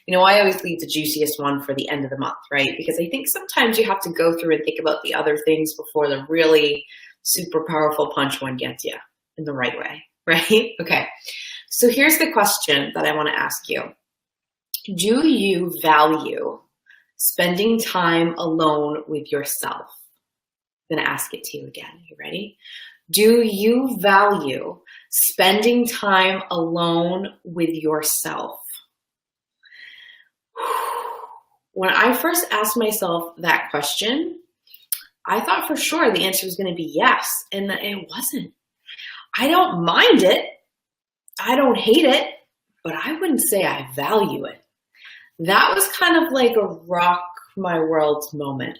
you know, I always leave the juiciest one for the end of the month, right? Because I think sometimes you have to go through and think about the other things before the really super powerful punch one gets you in the right way, right? Okay, so here's the question that I want to ask you. Do you value spending time alone with yourself? I'm going to ask it to you again. You ready? Do you value spending time alone with yourself? When I first asked myself that question, I thought for sure the answer was going to be yes, and it wasn't. I don't mind it. I don't hate it, but I wouldn't say I value it. That was kind of like a rock my world moment.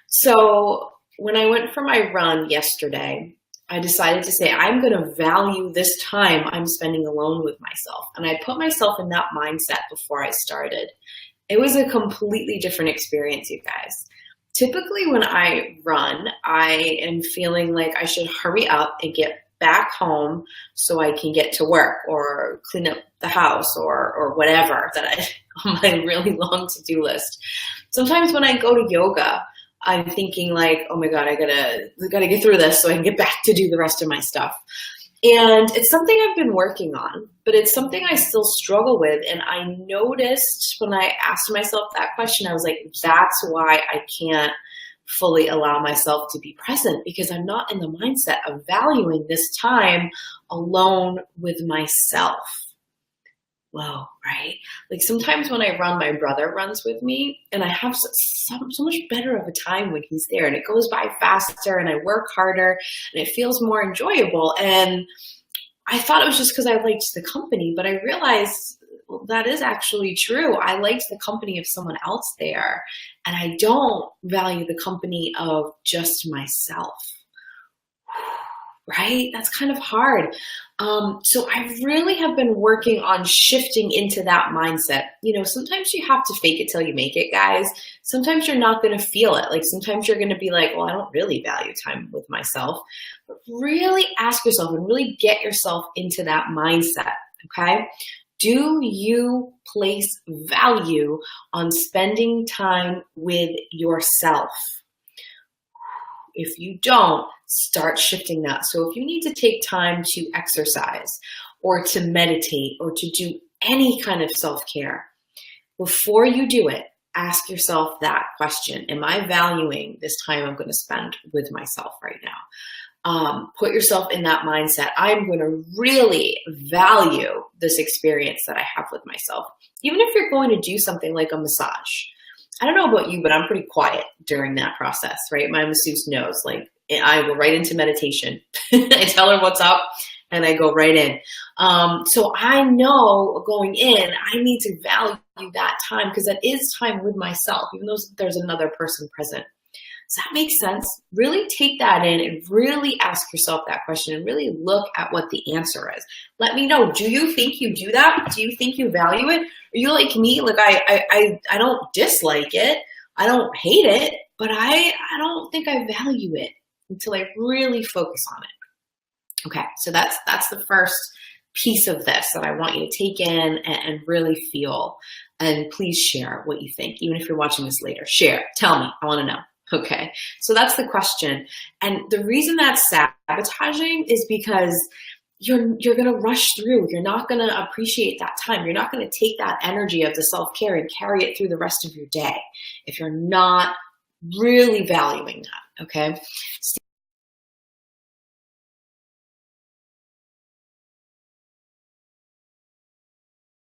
So when I went for my run yesterday, I decided to say, I'm going to value this time I'm spending alone with myself. And I put myself in that mindset before I started. It was a completely different experience, you guys. Typically when I run, I am feeling like I should hurry up and get back home so I can get to work or clean up the house or whatever that on my really long to-do list. Sometimes when I go to yoga, I'm thinking like, oh my God, I gotta get through this so I can get back to do the rest of my stuff. And it's something I've been working on, but it's something I still struggle with. And I noticed when I asked myself that question, I was like, that's why I can't fully allow myself to be present, because I'm not in the mindset of valuing this time alone with myself. Whoa, right? Like sometimes when I run, my brother runs with me, and I have so much better of a time when he's there, and it goes by faster, and I work harder, and it feels more enjoyable. And I thought it was just because I liked the company, but I realized that is actually true. I liked the company of someone else there, and I don't value the company of just myself. Right? That's kind of hard. So I really have been working on shifting into that mindset. You know, sometimes you have to fake it till you make it, guys. Sometimes you're not going to feel it. Like sometimes you're going to be like, well, I don't really value time with myself. But really ask yourself and really get yourself into that mindset, okay? Do you place value on spending time with yourself? If you don't, start shifting that. So if you need to take time to exercise or to meditate or to do any kind of self-care, before you do it, ask yourself that question. Am I valuing this time I'm going to spend with myself right now? Put yourself in that mindset. I'm going to really value this experience that I have with myself. Even if you're going to do something like a massage. I don't know about you, but I'm pretty quiet during that process, right? My masseuse knows, like I go right into meditation. I tell her what's up and I go right in. So I know going in, I need to value that time because that is time with myself, even though there's another person present. Does that make sense? Really take that in and really ask yourself that question and really look at what the answer is. Let me know. Do you think you do that? Do you think you value it? Are you like me? Like I don't dislike it. I don't hate it, but I don't think I value it until I really focus on it. Okay, so that's the first piece of this that I want you to take in and really feel. And please share what you think. Even if you're watching this later, share. Tell me. I want to know. Okay, so that's the question. And the reason that's sabotaging is because you're going to rush through. You're not going to appreciate that time. You're not going to take that energy of the self-care and carry it through the rest of your day if you're not really valuing that, okay?